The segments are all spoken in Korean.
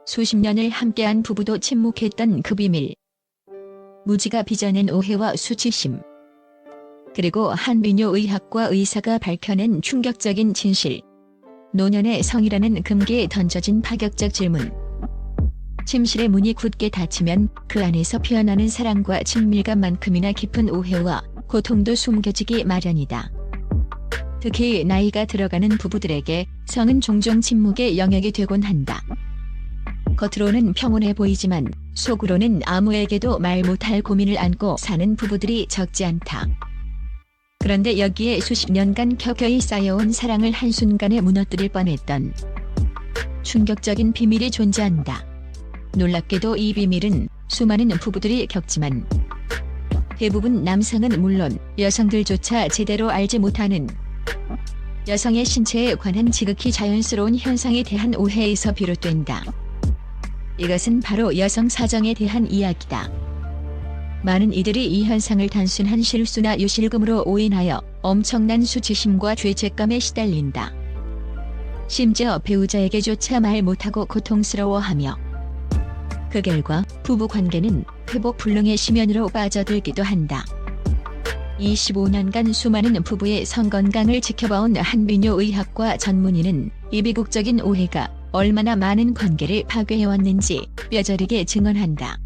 수십 년을 함께한 부부도 침묵했던 그 비밀. 무지가 빚어낸 오해와 수치심. 그리고 한 비뇨의학과 의사가 밝혀낸 충격적인 진실. 노년의 성이라는 금기에 던져진 파격적 질문. 침실의 문이 굳게 닫히면 그 안에서 피어나는 사랑과 친밀감만큼이나 깊은 오해와 고통도 숨겨지기 마련이다. 특히 나이가 들어가는 부부들에게 성은 종종 침묵의 영역이 되곤 한다. 겉으로는 평온해 보이지만 속으로는 아무에게도 말 못할 고민을 안고 사는 부부들이 적지 않다. 그런데 여기에 수십 년간 켜켜이 쌓여온 사랑을 한순간에 무너뜨릴 뻔했던 충격적인 비밀이 존재한다. 놀랍게도 이 비밀은 수많은 부부들이 겪지만 대부분 남성은 물론 여성들조차 제대로 알지 못하는 여성의 신체에 관한 지극히 자연스러운 현상에 대한 오해에서 비롯된다. 이것은 바로 여성 사정에 대한 이야기다. 많은 이들이 이 현상을 단순한 실수나 유실금으로 오인하여 엄청난 수치심과 죄책감에 시달린다. 심지어 배우자에게조차 말 못하고 고통스러워하며 그 결과 부부 관계는 회복 불능의 심연으로 빠져들기도 한다. 25년간 수많은 부부의 성건강을 지켜봐온 한 비뇨의학과 전문의는 이 비극적인 오해가 얼마나 많은 관계를 파괴해왔는지 뼈저리게 증언한다.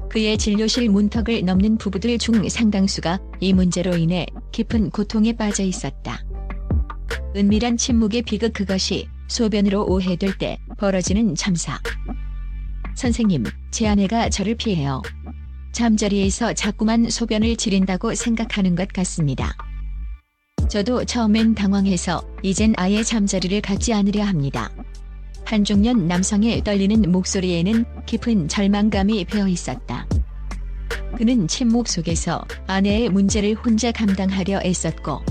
그의 진료실 문턱을 넘는 부부들 중 상당수가 이 문제로 인해 깊은 고통에 빠져 있었다. 은밀한 침묵의 비극, 그것이 소변으로 오해될 때 벌어지는 참사. 선생님, 제 아내가 저를 피해요. 잠자리에서 자꾸만 소변을 지린다고 생각하는 것 같습니다. 저도 처음엔 당황해서 이젠 아예 잠자리를 갖지 않으려 합니다. 한 중년 남성의 떨리는 목소리에는 깊은 절망감이 배어 있었다. 그는 침묵 속에서 아내의 문제를 혼자 감당하려 애썼고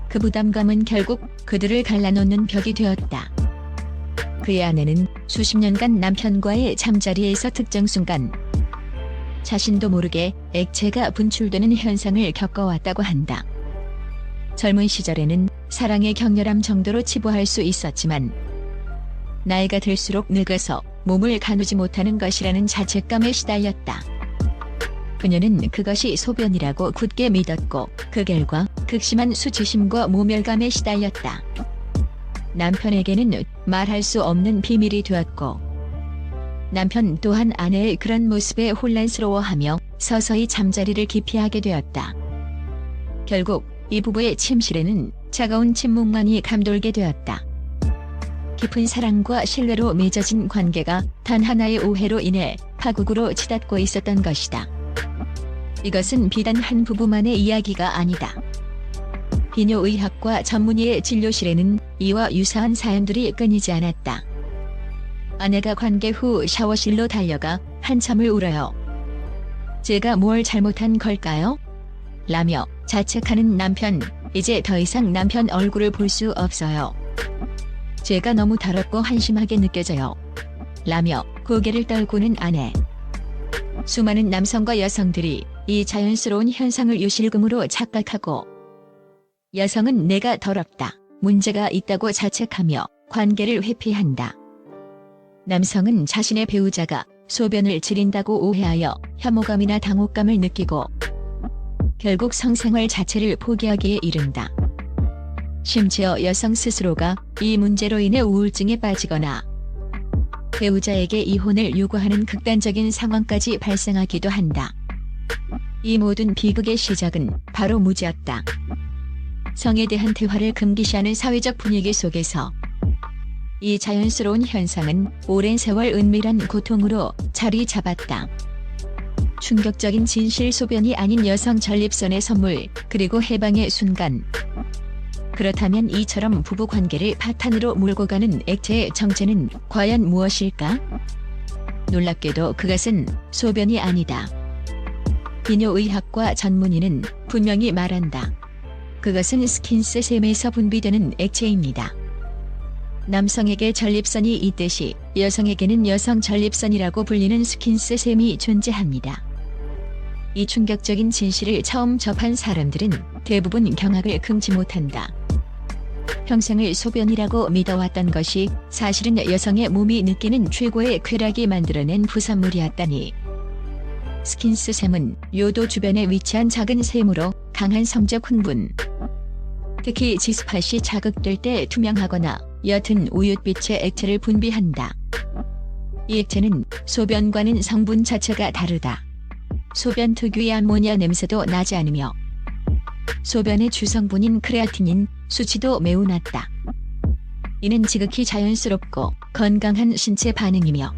그 부담감은 결국 그들을 갈라놓는 벽이 되었다. 그의 아내는 수십 년간 남편과의 잠자리에서 특정 순간 자신도 모르게 액체가 분출되는 현상을 겪어왔다고 한다. 젊은 시절에는 사랑의 격렬함 정도로 치부할 수 있었지만 나이가 들수록 늙어서 몸을 가누지 못하는 것이라는 자책감에 시달렸다. 그녀는 그것이 소변이라고 굳게 믿었고 그 결과 극심한 수치심과 모멸감에 시달렸다. 남편에게는 말할 수 없는 비밀이 되었고 남편 또한 아내의 그런 모습에 혼란스러워하며 서서히 잠자리를 기피하게 되었다. 결국 이 부부의 침실에는 차가운 침묵만이 감돌게 되었다. 깊은 사랑과 신뢰로 맺어진 관계가 단 하나의 오해로 인해 파국으로 치닫고 있었던 것이다. 이것은 비단 한 부부만의 이야기가 아니다. 비뇨의학과 전문의의 진료실에는 이와 유사한 사연들이 끊이지 않았다. 아내가 관계 후 샤워실로 달려가 한참을 울어요. 제가 뭘 잘못한 걸까요? 라며 자책하는 남편. 이제 더 이상 남편 얼굴을 볼 수 없어요. 제가 너무 더럽고 한심하게 느껴져요. 라며 고개를 떨구는 아내. 수많은 남성과 여성들이 이 자연스러운 현상을 유실금으로 착각하고 여성은 내가 더럽다, 문제가 있다고 자책하며 관계를 회피한다. 남성은 자신의 배우자가 소변을 지린다고 오해하여 혐오감이나 당혹감을 느끼고 결국 성생활 자체를 포기하기에 이른다. 심지어 여성 스스로가 이 문제로 인해 우울증에 빠지거나 배우자에게 이혼을 요구하는 극단적인 상황까지 발생하기도 한다. 이 모든 비극의 시작은 바로 무지였다. 성에 대한 대화를 금기시하는 사회적 분위기 속에서 이 자연스러운 현상은 오랜 세월 은밀한 고통으로 자리 잡았다. 충격적인 진실, 소변이 아닌 여성 전립선의 선물, 그리고 해방의 순간. 그렇다면 이처럼 부부관계를 파탄으로 몰고 가는 액체의 정체는 과연 무엇일까? 놀랍게도 그것은 소변이 아니다. 비뇨의학과 전문의는 분명히 말한다. 그것은 스킨세셈에서 분비되는 액체입니다. 남성에게 전립선이 있듯이 여성에게는 여성 전립선이라고 불리는 스킨세셈이 존재합니다. 이 충격적인 진실을 처음 접한 사람들은 대부분 경악을 금치 못한다. 평생을 소변이라고 믿어왔던 것이 사실은 여성의 몸이 느끼는 최고의 쾌락이 만들어낸 부산물이었다니. 스킨스샘은 요도 주변에 위치한 작은 샘으로 강한 성적 흥분, 특히 지스팟이 자극될 때 투명하거나 옅은 우윳빛의 액체를 분비한다. 이 액체는 소변과는 성분 자체가 다르다. 소변 특유의 암모니아 냄새도 나지 않으며 소변의 주성분인 크레아틴인 수치도 매우 낮다. 이는 지극히 자연스럽고 건강한 신체 반응이며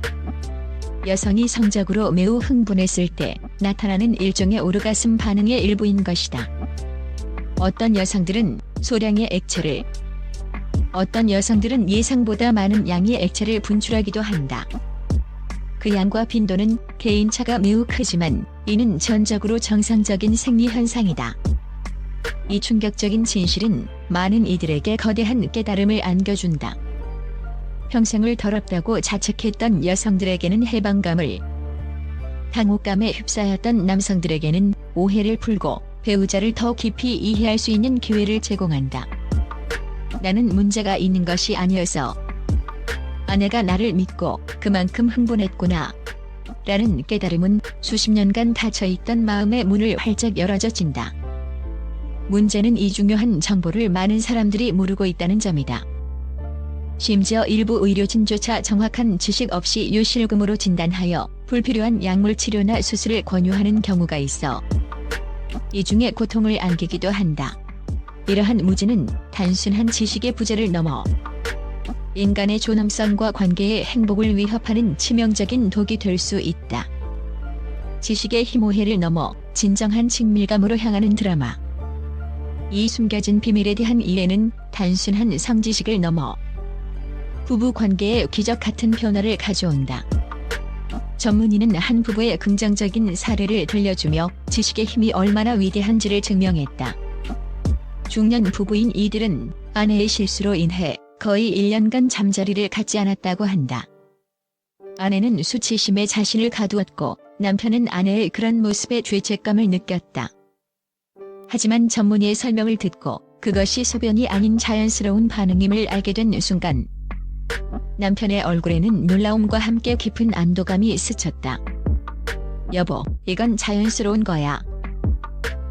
여성이 성적으로 매우 흥분했을 때 나타나는 일종의 오르가슴 반응의 일부인 것이다. 어떤 여성들은 소량의 액체를, 어떤 여성들은 예상보다 많은 양의 액체를 분출하기도 한다. 그 양과 빈도는 개인차가 매우 크지만 이는 전적으로 정상적인 생리현상이다. 이 충격적인 진실은 많은 이들에게 거대한 깨달음을 안겨준다. 평생을 더럽다고 자책했던 여성들에게는 해방감을, 당혹감에 휩싸였던 남성들에게는 오해를 풀고 배우자를 더 깊이 이해할 수 있는 기회를 제공한다. 나는 문제가 있는 것이 아니어서 아내가 나를 믿고 그만큼 흥분했구나 라는 깨달음은 수십 년간 닫혀있던 마음의 문을 활짝 열어젖힌다. 문제는 이 중요한 정보를 많은 사람들이 모르고 있다는 점이다. 심지어 일부 의료진조차 정확한 지식 없이 요실금으로 진단하여 불필요한 약물 치료나 수술을 권유하는 경우가 있어 이 중에 고통을 안기기도 한다. 이러한 무지는 단순한 지식의 부재를 넘어 인간의 존엄성과 관계의 행복을 위협하는 치명적인 독이 될 수 있다. 지식의 희모애를 넘어 진정한 친밀감으로 향하는 드라마. 이 숨겨진 비밀에 대한 이해는 단순한 성지식을 넘어 부부 관계에 기적 같은 변화를 가져온다. 전문의는 한 부부의 긍정적인 사례를 들려주며 지식의 힘이 얼마나 위대한지를 증명했다. 중년 부부인 이들은 아내의 실수로 인해 거의 1년간 잠자리를 갖지 않았다고 한다. 아내는 수치심에 자신을 가두었고 남편은 아내의 그런 모습에 죄책감을 느꼈다. 하지만 전문의의 설명을 듣고 그것이 소변이 아닌 자연스러운 반응임을 알게 된 순간 남편의 얼굴에는 놀라움과 함께 깊은 안도감이 스쳤다. 여보, 이건 자연스러운 거야.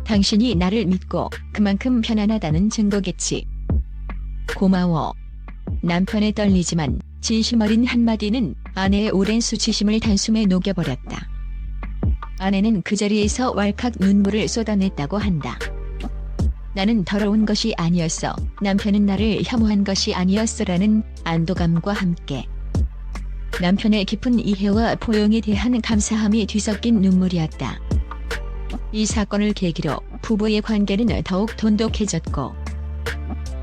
당신이 나를 믿고 그만큼 편안하다는 증거겠지. 고마워. 남편의 떨리지만 진심 어린 한마디는 아내의 오랜 수치심을 단숨에 녹여버렸다. 아내는 그 자리에서 왈칵 눈물을 쏟아냈다고 한다. 나는 더러운 것이 아니었어. 남편은 나를 혐오한 것이 아니었어라는 안도감과 함께 남편의 깊은 이해와 포용에 대한 감사함이 뒤섞인 눈물이었다. 이 사건을 계기로 부부의 관계는 더욱 돈독해졌고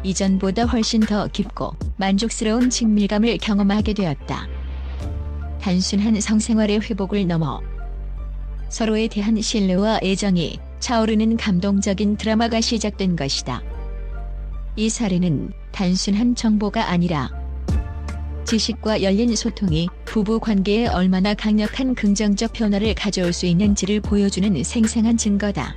이전보다 훨씬 더 깊고 만족스러운 친밀감을 경험하게 되었다. 단순한 성생활의 회복을 넘어 서로에 대한 신뢰와 애정이 차오르는 감동적인 드라마가 시작된 것이다. 이 사례는 단순한 정보가 아니라 지식과 열린 소통이 부부 관계에 얼마나 강력한 긍정적 변화를 가져올 수 있는지를 보여주는 생생한 증거다.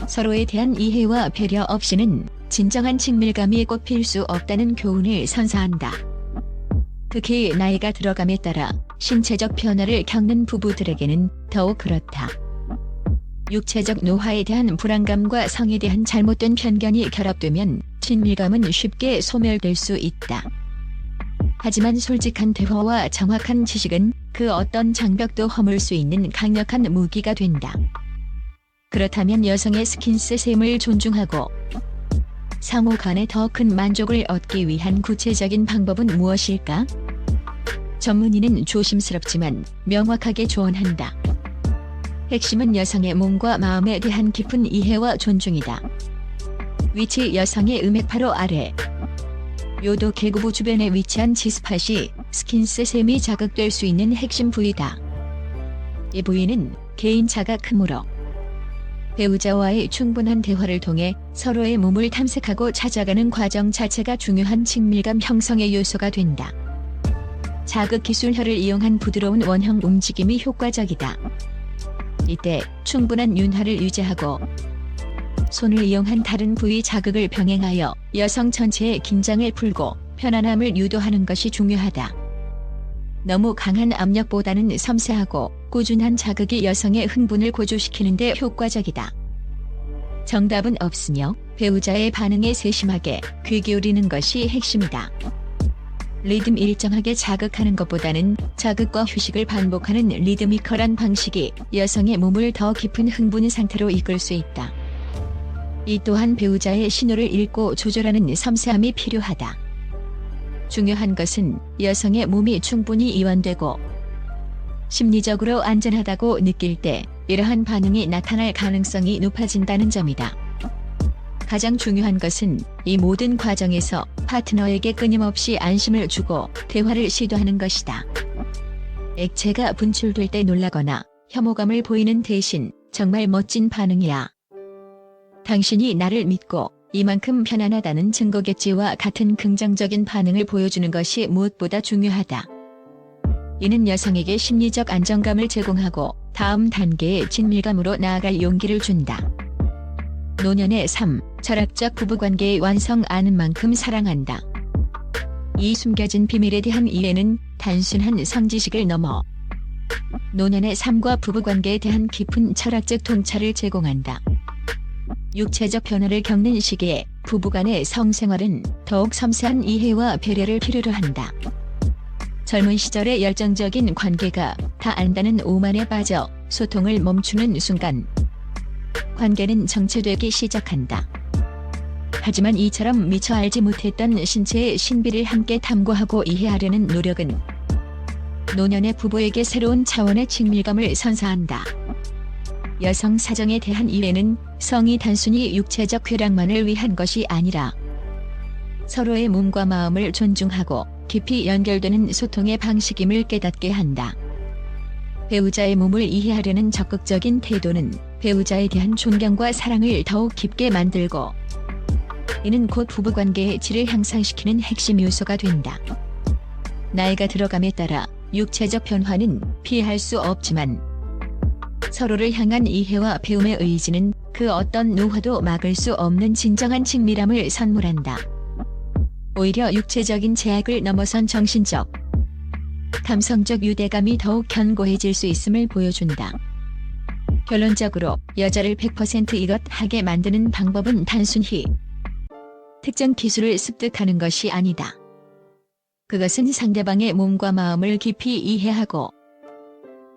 서로에 대한 이해와 배려 없이는 진정한 친밀감이 꽃필 수 없다는 교훈을 선사한다. 특히 나이가 들어감에 따라 신체적 변화를 겪는 부부들에게는 더욱 그렇다. 육체적 노화에 대한 불안감과 성에 대한 잘못된 편견이 결합되면 친밀감은 쉽게 소멸될 수 있다. 하지만 솔직한 대화와 정확한 지식은 그 어떤 장벽도 허물 수 있는 강력한 무기가 된다. 그렇다면 여성의 스킨스샘을 존중하고 상호 간에 더 큰 만족을 얻기 위한 구체적인 방법은 무엇일까? 전문의는 조심스럽지만 명확하게 조언한다. 핵심은 여성의 몸과 마음에 대한 깊은 이해와 존중이다. 위치: 여성의 음액파로 아래. 요도 계구부 주변에 위치한 지스팟이 스킨스샘이 자극될 수 있는 핵심 부위다. 이 부위는 개인차가 크므로 배우자와의 충분한 대화를 통해 서로의 몸을 탐색하고 찾아가는 과정 자체가 중요한 친밀감 형성의 요소가 된다. 자극 기술혈을 이용한 부드러운 원형 움직임이 효과적이다. 이때 충분한 윤활을 유지하고 손을 이용한 다른 부위 자극을 병행하여 여성 전체의 긴장을 풀고 편안함을 유도하는 것이 중요하다. 너무 강한 압력보다는 섬세하고 꾸준한 자극이 여성의 흥분을 고조시키는 데 효과적이다. 정답은 없으며 배우자의 반응에 세심하게 귀 기울이는 것이 핵심이다. 리듬 일정하게 자극하는 것보다는 자극과 휴식을 반복하는 리드미컬한 방식이 여성의 몸을 더 깊은 흥분 상태로 이끌 수 있다. 이 또한 배우자의 신호를 읽고 조절하는 섬세함이 필요하다. 중요한 것은 여성의 몸이 충분히 이완되고 심리적으로 안전하다고 느낄 때 이러한 반응이 나타날 가능성이 높아진다는 점이다. 가장 중요한 것은 이 모든 과정에서 파트너에게 끊임없이 안심을 주고 대화를 시도하는 것이다. 액체가 분출될 때 놀라거나 혐오감을 보이는 대신 정말 멋진 반응이야. 당신이 나를 믿고 이만큼 편안하다는 증거겠지와 같은 긍정적인 반응을 보여주는 것이 무엇보다 중요하다. 이는 여성에게 심리적 안정감을 제공하고 다음 단계의 친밀감으로 나아갈 용기를 준다. 노년의 3. 철학적 부부관계의 완성. 아는 만큼 사랑한다. 이 숨겨진 비밀에 대한 이해는 단순한 성지식을 넘어 노년의 삶과 부부관계에 대한 깊은 철학적 통찰을 제공한다. 육체적 변화를 겪는 시기에 부부간의 성생활은 더욱 섬세한 이해와 배려를 필요로 한다. 젊은 시절의 열정적인 관계가 다 안다는 오만에 빠져 소통을 멈추는 순간 관계는 정체되기 시작한다. 하지만 이처럼 미처 알지 못했던 신체의 신비를 함께 탐구하고 이해하려는 노력은 노년의 부부에게 새로운 차원의 친밀감을 선사한다. 여성 사정에 대한 이해는 성이 단순히 육체적 쾌락만을 위한 것이 아니라 서로의 몸과 마음을 존중하고 깊이 연결되는 소통의 방식임을 깨닫게 한다. 배우자의 몸을 이해하려는 적극적인 태도는 배우자에 대한 존경과 사랑을 더욱 깊게 만들고 이는 곧 부부관계의 질을 향상시키는 핵심 요소가 된다. 나이가 들어감에 따라 육체적 변화는 피할 수 없지만 서로를 향한 이해와 배움의 의지는 그 어떤 노화도 막을 수 없는 진정한 친밀함을 선물한다. 오히려 육체적인 제약을 넘어선 정신적, 감성적 유대감이 더욱 견고해질 수 있음을 보여준다. 결론적으로 여자를 100% 이것하게 만드는 방법은 단순히 특정 기술을 습득하는 것이 아니다. 그것은 상대방의 몸과 마음을 깊이 이해하고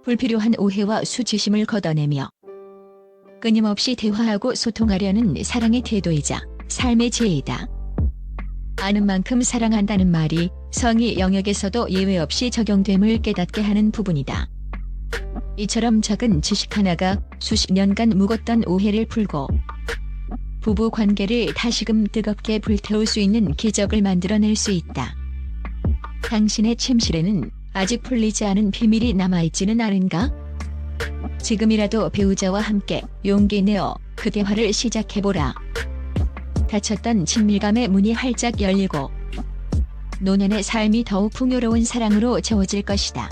불필요한 오해와 수치심을 걷어내며 끊임없이 대화하고 소통하려는 사랑의 태도이자 삶의 지혜이다. 아는 만큼 사랑한다는 말이 성의 영역에서도 예외 없이 적용됨을 깨닫게 하는 부분이다. 이처럼 작은 지식 하나가 수십 년간 묵었던 오해를 풀고 부부 관계를 다시금 뜨겁게 불태울 수 있는 기적을 만들어낼 수 있다. 당신의 침실에는 아직 풀리지 않은 비밀이 남아있지는 않은가? 지금이라도 배우자와 함께 용기 내어 그 대화를 시작해보라. 닫혔던 친밀감의 문이 활짝 열리고 노년의 삶이 더욱 풍요로운 사랑으로 채워질 것이다.